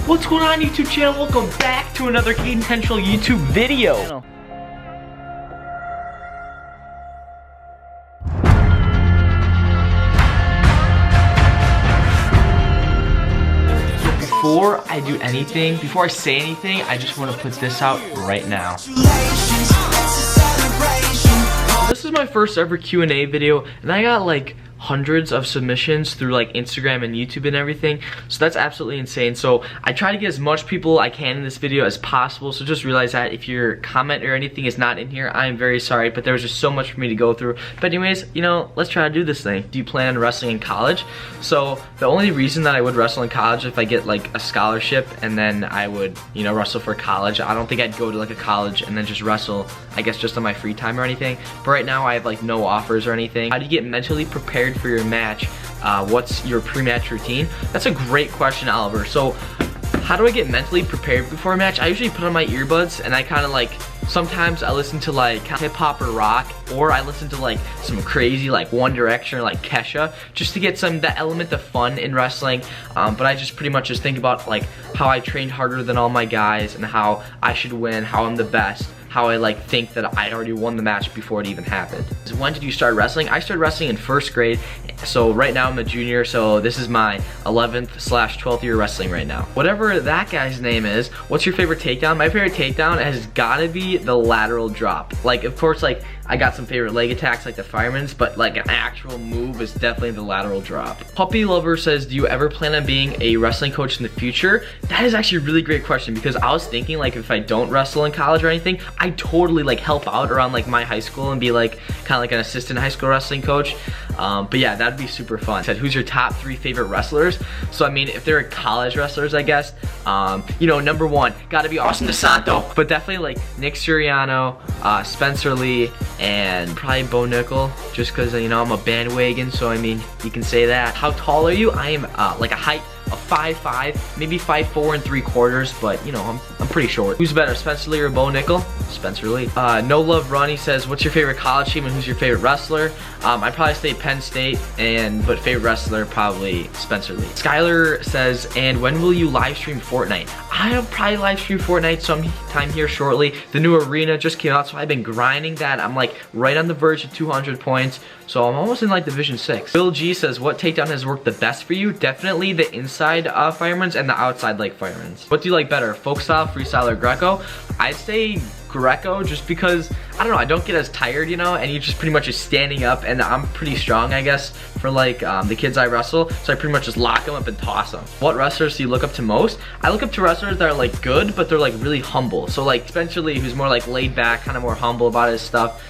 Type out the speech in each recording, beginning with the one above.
What's going on, YouTube channel? Welcome back to another Cayden Henschel YouTube video. Before I do anything, before I say anything, I just want to put this out right now. This is my first ever Q&A video, and I got like hundreds of submissions through like Instagram and YouTube and everything, so that's absolutely insane. So I try to get as much people I can in this video as possible, so just realize that if your comment or anything is not in here, I am very sorry, but there was just so much for me to go through. But anyways, you know, let's try to do this thing. Do you plan on wrestling in college? So the only reason that I would wrestle in college is if I get like a scholarship, and then I would, you know, wrestle for college. I don't think I'd go to like a college and then just wrestle, I guess, just on my free time or anything. But right now I have like no offers or anything. How do you get mentally prepared for your match? What's your pre-match routine? That's a great question, Oliver. So how do I get mentally prepared before a match? I usually put on my earbuds and I kind of like, sometimes I listen to like hip-hop or rock, or I listen to like some crazy like One Direction or like Kesha, just to get that element of fun in wrestling. But I just pretty much just think about like how I trained harder than all my guys and how I should win, how I'm the best, how I like think that I already won the match before it even happened. So when did you start wrestling? I started wrestling in first grade. So right now I'm a junior, so this is my 11th/12th year wrestling right now. Whatever that guy's name is, what's your favorite takedown? My favorite takedown has gotta be the lateral drop. Like, of course, like I got some favorite leg attacks like the fireman's, but like an actual move is definitely the lateral drop. Puppy Lover says, do you ever plan on being a wrestling coach in the future? That is actually a really great question, because I was thinking like if I don't wrestle in college or anything, I totally like help out around like my high school and be like kind of like an assistant high school wrestling coach. But yeah, that'd be super fun. Said, who's your top 3 favorite wrestlers? So I mean, if they're college wrestlers, I guess, you know, number 1 gotta be Austin DeSanto, but definitely like Nick Suriano, Spencer Lee, and probably Bo Nickel, just because, you know, I'm a bandwagon, so I mean, you can say that. How tall are you? I am like a height of 5'5", maybe 5'4 3/4", but you know, I'm pretty short. Who's better, Spencer Lee or Bo Nickel? Spencer Lee. No Love Ronnie says, what's your favorite college team and who's your favorite wrestler? I'd probably say Penn State, but favorite wrestler probably Spencer Lee. Skylar says, and when will you live stream Fortnite? I'll probably live stream Fortnite sometime here shortly. The new arena just came out, so I've been grinding that. I'm like right on the verge of 200 points, so I'm almost in like Division 6. Bill G says, what takedown has worked the best for you? Definitely the inside fireman's and the outside leg fireman's. What do you like better, folk style, freestyle, or Greco? I'd say Greco, just because, I don't know, I don't get as tired, you know, and you're just pretty much just standing up, and I'm pretty strong, I guess, for like the kids I wrestle, so I pretty much just lock them up and toss them. What wrestlers do you look up to most? I look up to wrestlers that are like good, but they're like really humble. So like Spencer Lee, who's more like laid back, kind of more humble about his stuff.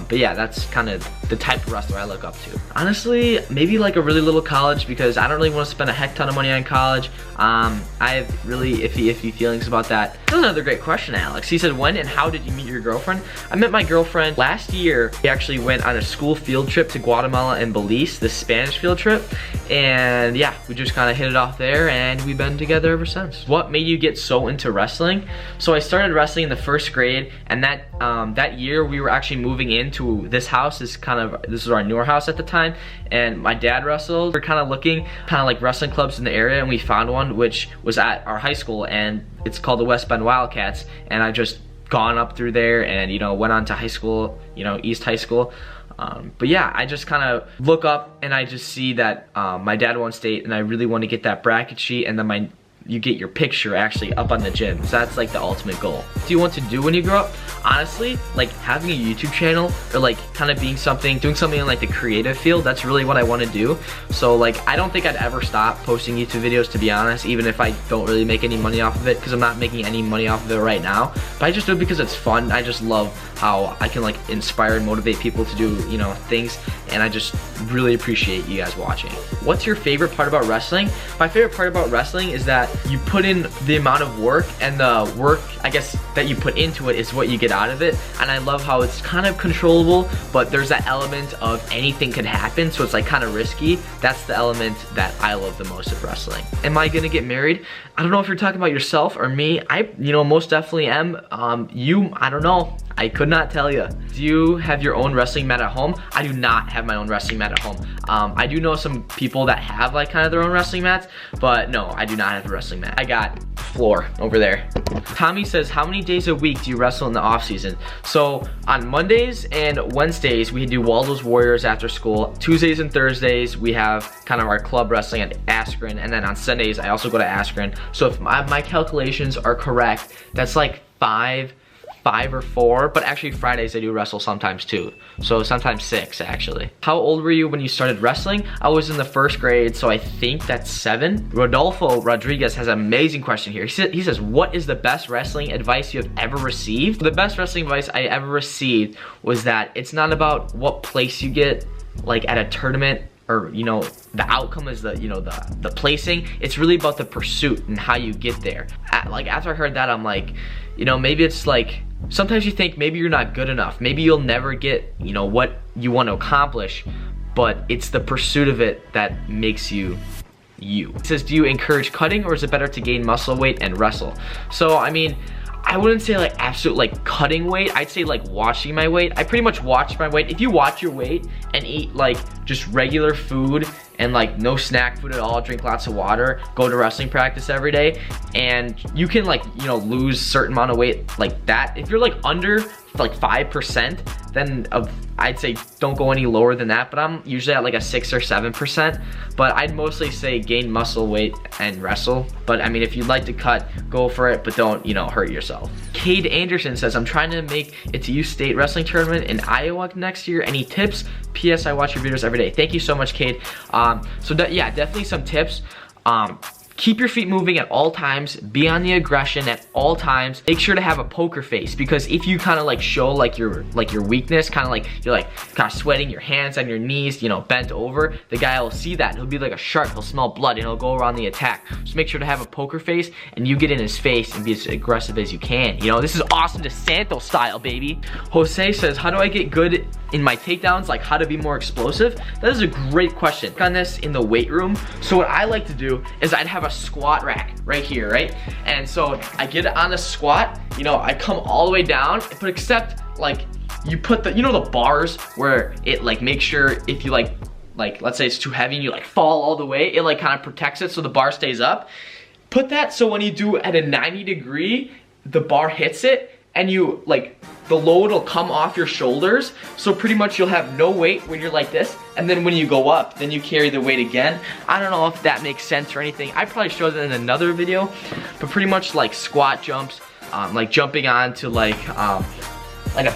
But yeah, that's kind of the type of wrestler I look up to. Honestly, maybe like a really little college, because I don't really want to spend a heck ton of money on college. I have really iffy feelings about that. That's another great question, Alex. He said, when and how did you meet your girlfriend? I met my girlfriend last year. We actually went on a school field trip to Guatemala and Belize, the Spanish field trip. And yeah, we just kind of hit it off there, and we've been together ever since. What made you get so into wrestling? So I started wrestling in the first grade, and that year we were actually moving into this house. This is our newer house at the time, and my dad wrestled. We're kind of looking like wrestling clubs in the area, and we found one which was at our high school, and it's called the West Bend Wildcats. And I just gone up through there, and you know, went on to high school, you know, East High School. But yeah, I just kind of look up and I just see that my dad won state, and I really want to get that bracket sheet, and then you get your picture actually up on the gym. So that's like the ultimate goal. What do you want to do when you grow up? Honestly, like having a YouTube channel, or like kind of doing something in like the creative field, that's really what I want to do. So like, I don't think I'd ever stop posting YouTube videos, to be honest, even if I don't really make any money off of it, because I'm not making any money off of it right now. But I just do it because it's fun. I just love how I can like inspire and motivate people to do, you know, things, and I just really appreciate you guys watching. What's your favorite part about wrestling? My favorite part about wrestling is that you put in the amount of work, and the work, I guess, that you put into it is what you get out of it. And I love how it's kind of controllable, but there's that element of anything could happen, so it's like kind of risky. That's the element that I love the most of wrestling. Am I gonna get married? I don't know if you're talking about yourself or me. I, you know, most definitely am. I don't know. I could not tell you. Do you have your own wrestling mat at home? I do not have my own wrestling mat at home. I do know some people that have like kind of their own wrestling mats, but no, I do not have a wrestling mat. I got floor over there. Tommy says, how many days a week do you wrestle in the off season? So on Mondays and Wednesdays, we do Waldo's Warriors after school. Tuesdays and Thursdays, we have kind of our club wrestling at Askren. And then on Sundays, I also go to Askren. So if my calculations are correct, that's like five or four, but actually Fridays I do wrestle sometimes too. So sometimes 6 actually. How old were you when you started wrestling? I was in the 1st grade, so I think that's 7. Rodolfo Rodriguez has an amazing question here. He says, what is the best wrestling advice you have ever received? The best wrestling advice I ever received was that it's not about what place you get, like at a tournament, or you know, the outcome is the, you know, the placing. It's really about the pursuit and how you get there. Like after I heard that, I'm like, you know, maybe it's like, sometimes you think maybe you're not good enough. Maybe you'll never get, you know, what you want to accomplish, but it's the pursuit of it that makes you you. It says, do you encourage cutting, or is it better to gain muscle weight and wrestle? So, I mean, I wouldn't say like absolute like cutting weight. I'd say like watching my weight. I pretty much watch my weight. If you watch your weight and eat like just regular food and like no snack food at all, drink lots of water, go to wrestling practice every day, and you can like, you know, lose certain amount of weight like that. If you're like under like 5%, then I'd say don't go any lower than that, but I'm usually at like a 6 or 7%, but I'd mostly say gain muscle weight and wrestle. But I mean, if you'd like to cut, go for it, but don't, you know, hurt yourself. Cade Anderson says, I'm trying to make it to U State Wrestling Tournament in Iowa next year. Any tips? P.S. I watch your videos every day. Thank you so much, Cade. Yeah, definitely some tips. Keep your feet moving at all times. Be on the aggression at all times. Make sure to have a poker face, because if you kind of like show like your weakness, kind of like you're like kind of sweating, your hands on your knees, you know, bent over, the guy will see that. He'll be like a shark. He'll smell blood and he'll go around the attack. Just make sure to have a poker face and you get in his face and be as aggressive as you can. You know, this is awesome DeSanto style, baby. Jose says, how do I get good in my takedowns? Like how to be more explosive? That is a great question. On this in the weight room. So what I like to do is I'd have a squat rack right here, right? And so I get it on the squat, you know, I come all the way down, but except like you put the, you know, the bars where it like makes sure if you like let's say it's too heavy and you like fall all the way, it like kind of protects it so the bar stays up. Put that so when you do at a 90-degree, the bar hits it and you like, the load will come off your shoulders, so pretty much you'll have no weight when you're like this, and then when you go up, then you carry the weight again. I don't know if that makes sense or anything. I probably showed that in another video, but pretty much like squat jumps, like jumping onto like a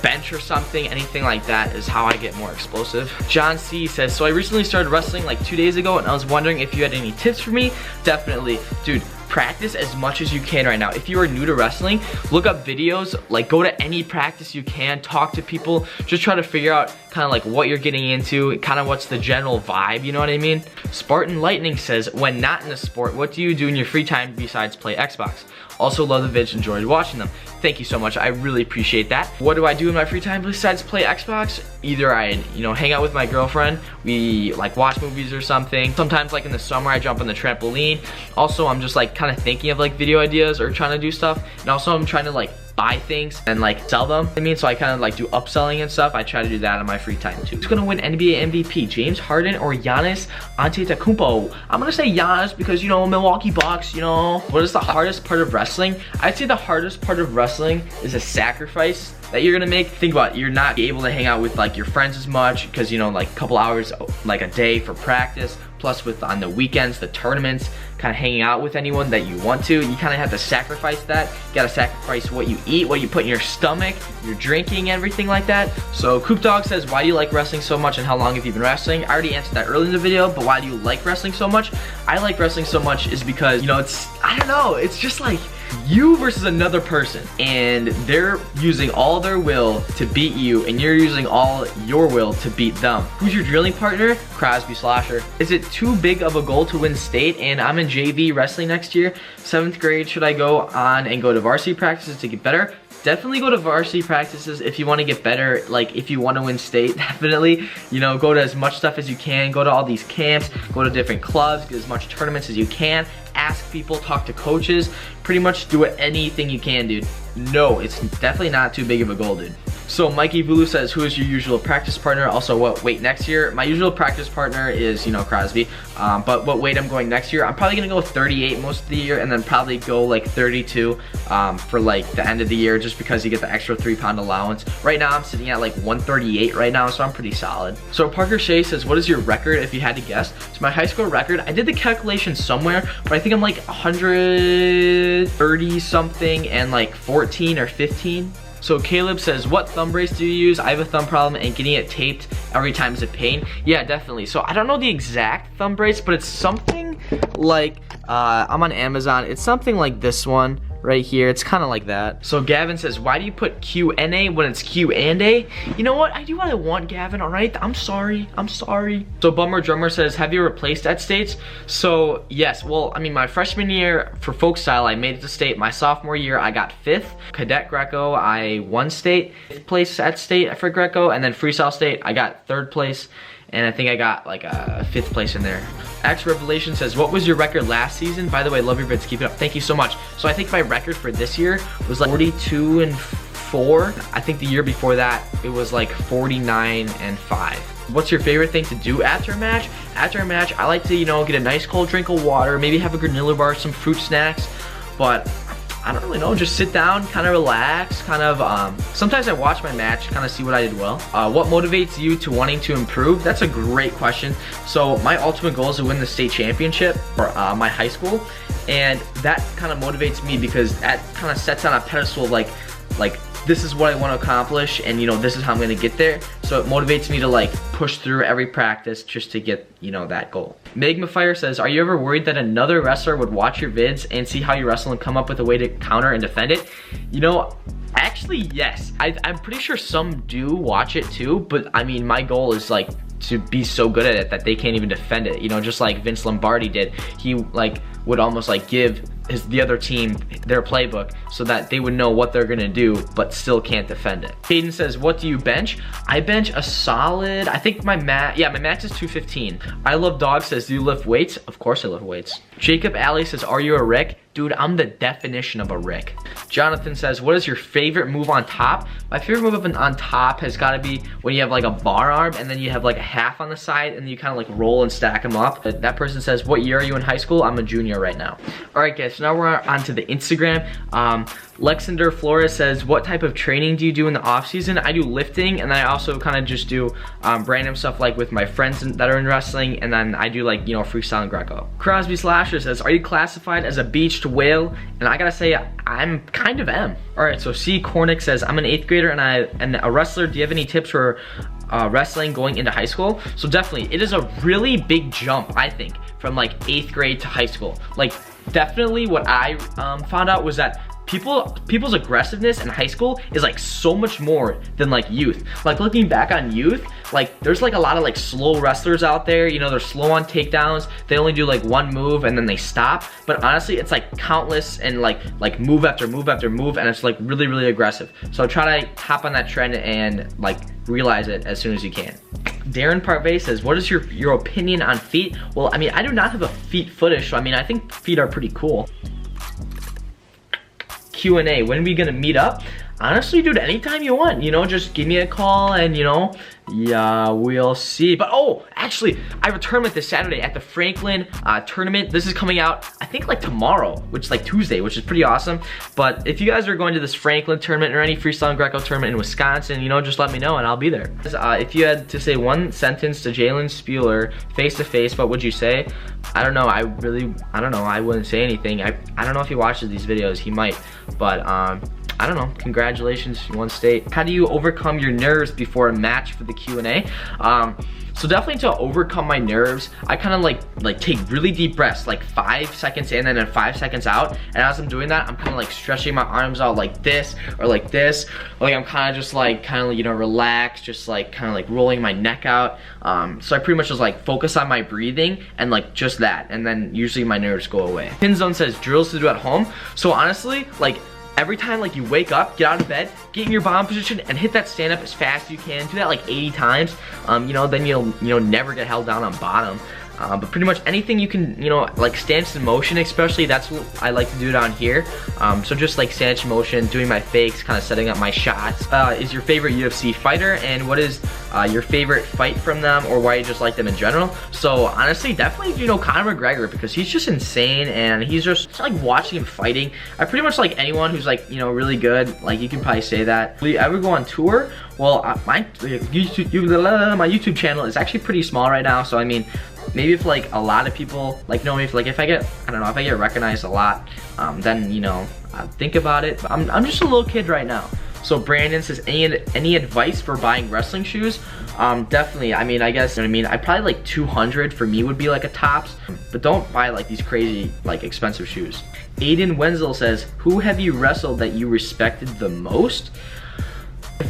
bench or something, anything like that is how I get more explosive. John C says, so I recently started wrestling like 2 days ago and I was wondering if you had any tips for me. Definitely, dude. Practice as much as you can right now. If you are new to wrestling, look up videos, like go to any practice you can, talk to people, just try to figure out kind of like what you're getting into, kind of what's the general vibe, you know what I mean? Spartan Lightning says, when not in the sport, what do you do in your free time besides play Xbox? Also love the vids, enjoyed watching them. Thank you so much, I really appreciate that. What do I do in my free time besides play Xbox? Either I, you know, hang out with my girlfriend, we like watch movies or something. Sometimes like in the summer I jump on the trampoline. Also I'm just like kind of thinking of like video ideas or trying to do stuff. And also I'm trying to like buy things and like sell them. I mean, so I kind of like do upselling and stuff. I try to do that in my free time too. Who's gonna win NBA MVP? James Harden or Giannis Antetokounmpo? I'm gonna say Giannis because, you know, Milwaukee Bucks, you know. What is the hardest part of wrestling? I'd say the hardest part of wrestling is a sacrifice that you're gonna make. Think about it, you're not able to hang out with like your friends as much because, you know, like a couple hours like a day for practice, plus with on the weekends, the tournaments, kind of hanging out with anyone that you want to. You kind of have to sacrifice that. You gotta sacrifice what you eat, what you put in your stomach, your drinking, everything like that. So Coop Dog says, why do you like wrestling so much and how long have you been wrestling? I already answered that earlier in the video, but why do you like wrestling so much? I like wrestling so much is because, you know, it's, I don't know, it's just like you versus another person and they're using all their will to beat you and you're using all your will to beat them. Who's your drilling partner? Crosby Slosher. Is it too big of a goal to win state? And I'm in JV wrestling next year. 7th grade, should I go on and go to varsity practices to get better? Definitely go to varsity practices if you want to get better. Like if you want to win state, definitely, you know, go to as much stuff as you can, go to all these camps, go to different clubs, get as much tournaments as you can, ask people, talk to coaches, pretty much do anything you can, dude. No, it's definitely not too big of a goal, dude. So Mikey Vulu says, who is your usual practice partner? Also, what weight next year? My usual practice partner is, you know, Crosby. But what weight I'm going next year? I'm probably gonna go 38 most of the year, and then probably go like 32 for like the end of the year, just because you get the extra 3-pound allowance. Right now I'm sitting at like 138 right now, so I'm pretty solid. So Parker Shea says, what is your record if you had to guess? So my high school record, I did the calculation somewhere, but I think I'm like 130 something and like 14 or 15. So Caleb says, what thumb brace do you use? I have a thumb problem and getting it taped every time is a pain. Yeah, definitely. So I don't know the exact thumb brace, but it's something like, I'm on Amazon. It's something like this one right here. It's kind of like that. So Gavin says, why do you put Q&A when it's Q and A? You know what? I do what I want, Gavin, all right? I'm sorry. I'm sorry. So Bummer Drummer says, have you replaced at states? So yes, well, I mean, my freshman year for folk style, I made it to state. My sophomore year, I got 5th. Cadet Greco, I won state. 5th place at state for Greco, and then freestyle state, I got 3rd place. And I think I got like a 5th place in there. X Revelation says, what was your record last season? By the way, love your vids, keep it up. Thank you so much. So I think my record for this year was like 42-4. I think the year before that, it was like 49-5. What's your favorite thing to do after a match? After a match, I like to, you know, get a nice cold drink of water, maybe have a granola bar, some fruit snacks, but I don't really know, just sit down, kind of relax, kind of, sometimes I watch my match, kind of see what I did well. What motivates you to wanting to improve? That's a great question. So my ultimate goal is to win the state championship for my high school, and that kind of motivates me because that kind of sets on a pedestal like this is what I want to accomplish, and you know, this is how I'm going to get there. So it motivates me to like push through every practice just to get, you know, that goal. Magma Fire says, are you ever worried that another wrestler would watch your vids and see how you wrestle and come up with a way to counter and defend it? You know, actually, yes. I'm pretty sure some do watch it too, but I mean, my goal is like to be so good at it that they can't even defend it. You know, just like Vince Lombardi did. He like would almost like give the other team their playbook so that they would know what they're gonna do but still can't defend it. Cayden says, what do you bench? I bench a solid, I think my max is 215. I Love Dog says, do you lift weights? Of course I lift weights. Jacob Alley says, are you a Rick? Dude, I'm the definition of a Rick. Jonathan says, what is your favorite move on top? My favorite move on top has gotta be when you have like a bar arm and then you have like a half on the side and then you kind of like roll and stack them up. That person says, what year are you in high school? I'm a junior right now. All right guys, so now we're on to the Instagram. Lexander Flores says, what type of training do you do in the off season? I do lifting, and then I also kind of just do random stuff like with my friends that are in wrestling, and then I do like, you know, freestyle and Greco. Crosby Slasher says, are you classified as a beached whale? And I gotta say, I'm kind of am. All right, so C Cornick says, I'm an 8th grader and a wrestler. Do you have any tips for wrestling going into high school? So definitely, it is a really big jump, I think, from like 8th grade to high school. Like definitely what I found out was that people's aggressiveness in high school is like so much more than like youth. Like looking back on youth, like there's like a lot of like slow wrestlers out there, you know, they're slow on takedowns, they only do like one move and then they stop. But honestly, it's like countless and like move after move after move, and it's like really, really aggressive. So try to hop on that trend and like realize it as soon as you can. Darren Parvey says, what is your opinion on feet? Well, I mean, I do not have a feet fetish, so I mean, I think feet are pretty cool. Q&A, when are we gonna meet up? Honestly, dude, anytime you want, you know, just give me a call and, you know, yeah, we'll see. But oh, actually, I have a tournament this Saturday at the Franklin tournament. This is coming out, I think like tomorrow, which is like Tuesday, which is pretty awesome. But if you guys are going to this Franklin tournament or any freestyle and Greco tournament in Wisconsin, you know, just let me know and I'll be there. If you had to say one sentence to Jalen Spuler face to face, what would you say? I don't know, I don't know, I wouldn't say anything. I don't know if he watches these videos, he might, but I don't know, congratulations, you won state. How do you overcome your nerves before a match for the Q&A? So definitely to overcome my nerves, I kind of like take really deep breaths, like 5 seconds in and then 5 seconds out. And as I'm doing that, I'm kind of like stretching my arms out like this or like this. Like I'm kind of just like, you know, relaxed, just like kind of like rolling my neck out. So I pretty much just like focus on my breathing and like just that. And then usually my nerves go away. Pinzone says drills to do at home. So honestly, like, every time like you wake up, get out of bed, get in your bomb position and hit that stand up as fast as you can. Do that like 80 times. You know, then you'll never get held down on bottom. but pretty much anything you can, you know, like stance in motion especially, that's what I like to do down here. So just like stance in motion, doing my fakes, kind of setting up my shots. Is your favorite UFC fighter, and what is your favorite fight from them, or why you just like them in general? So honestly, definitely, you know, Conor McGregor, because he's just insane, and he's just like watching him fighting. I pretty much like anyone who's like, you know, really good. Like, you can probably say that. Will you ever go on tour? Well, my YouTube channel is actually pretty small right now, so I mean, maybe if like a lot of people like know me, if I get, I don't know, if I get recognized a lot, then, you know, I'd think about it. But I'm just a little kid right now. So Brandon says, any advice for buying wrestling shoes? Definitely. I mean, I guess, you know what I mean? I probably like 200 for me would be like a tops, but don't buy like these crazy, like expensive shoes. Cayden Henschel says, who have you wrestled that you respected the most?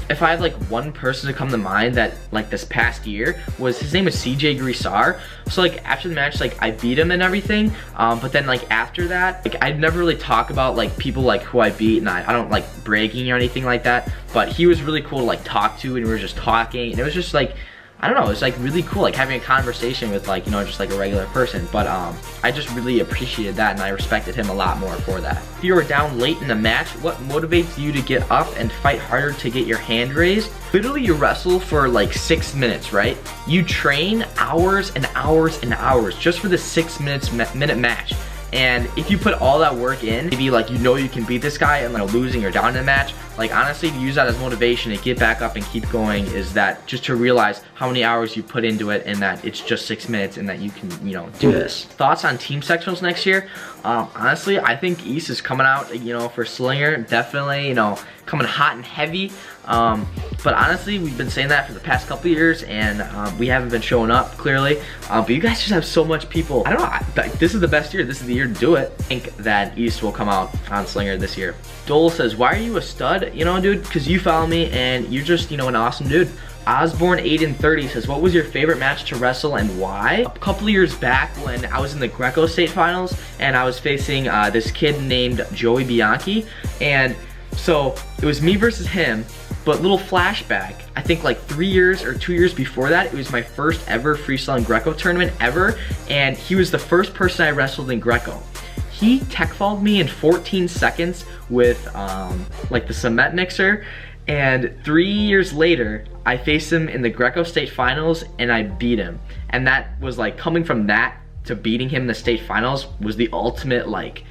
If I have like one person to come to mind that like this past year, was his name was CJ Grisar. So like after the match, like I beat him and everything, but then like after that, like I'd never really talk about like people like who I beat, and I don't like bragging or anything like that, but he was really cool to like talk to, and we were just talking, and it was just like, I don't know, it's like really cool, like having a conversation with like, you know, just like a regular person. But I just really appreciated that, and I respected him a lot more for that. If you were down late in the match, what motivates you to get up and fight harder to get your hand raised? Literally, you wrestle for like 6 minutes, right? You train hours and hours and hours just for the 6 minute match. And if you put all that work in, maybe like, you know, you can beat this guy and like losing or down in the match, like honestly, to use that as motivation to get back up and keep going, is that just to realize how many hours you put into it, and that it's just 6 minutes, and that you can, you know, do this. Thoughts on team sectionals next year? Honestly, I think East is coming out, you know, for Slinger, definitely, you know, coming hot and heavy. But honestly, we've been saying that for the past couple of years, and we haven't been showing up, clearly. But you guys just have so much people. I don't know, this is the best year. This is the year to do it. I think that East will come out on Slinger this year. Dole says, why are you a stud? You know, dude, because you follow me, and you're just, you know, an awesome dude. Osborne Aiden 30 says, what was your favorite match to wrestle and why? A couple of years back, when I was in the Greco state finals, and I was facing this kid named Joey Bianchi, and so it was me versus him. But little flashback, I think like 3 years or 2 years before that, it was my first ever freestyle Greco tournament ever, and he was the first person I wrestled in Greco. He tech fouled me in 14 seconds with like the cement mixer, and 3 years later, I faced him in the Greco state finals, and I beat him. And that was like, coming from that to beating him in the state finals was the ultimate, like,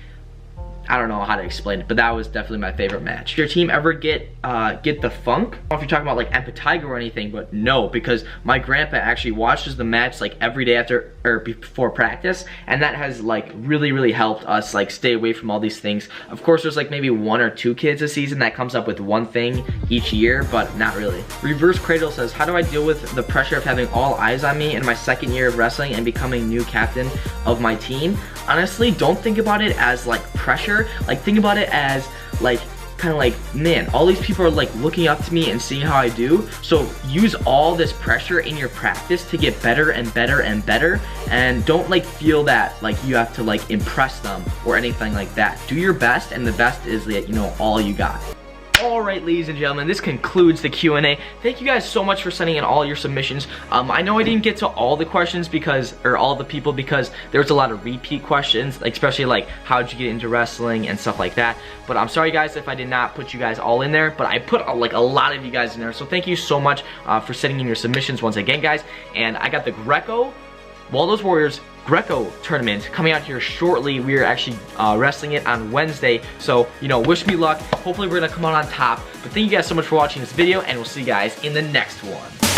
I don't know how to explain it, but that was definitely my favorite match. Did your team ever get the funk? I don't know if you're talking about like Empa Tiger or anything, but no, because my grandpa actually watches the match like every day after or before practice, and that has like really helped us like stay away from all these things. Of course, there's like maybe 1 or 2 kids a season that comes up with one thing each year, but not really. Reverse Cradle says, how do I deal with the pressure of having all eyes on me in my 2nd year of wrestling and becoming new captain of my team? Honestly, don't think about it as like pressure. Like, think about it as like, kind of like, man, all these people are like looking up to me and seeing how I do. So use all this pressure in your practice to get better and better and better, and don't like feel that like you have to like impress them or anything like that. Do your best, and the best is that, you know, all you got. Alright, ladies and gentlemen, this concludes the Q&A. Thank you guys so much for sending in all your submissions. I know I didn't get to all the questions or all the people, because there was a lot of repeat questions, especially like how'd you get into wrestling and stuff like that. But I'm sorry guys if I did not put you guys all in there, but I put like a lot of you guys in there. So thank you so much for sending in your submissions once again, guys. And I got the Greco Waldo's Warriors Greco tournament coming out here shortly. We are actually wrestling it on Wednesday, so, you know, wish me luck. Hopefully we're gonna come out on top. But thank you guys so much for watching this video, and we'll see you guys in the next one.